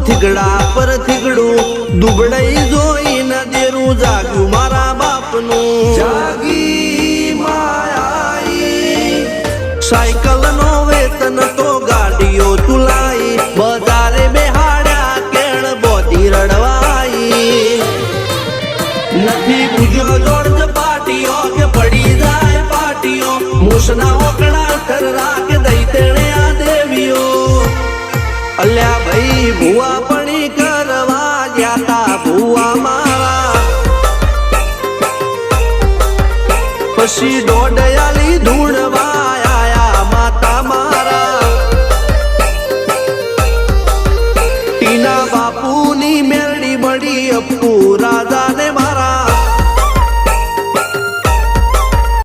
થીગડા પર થીગડું દુબળાઈ જોઈને દેરું જાગ્યું મારા બાપનું જાગી માયાઈ સાયકલ નો વેતન તો ગાડીઓ તુલાઈ બજારે બેહાડ્યા કેણ બોધી રડવાઈ નથી પૂજ્યો જોડ પાટીઓ કે પડી જાય પાટીઓ મૂસના ઓકડા ઠરરા કે દઈ તેણે આ દેવીઓ અલ્યા ભાઈ ભુવા પણી કરવા ગયા તા ભુવા મારા પછી દોડયાલી ધૂણવા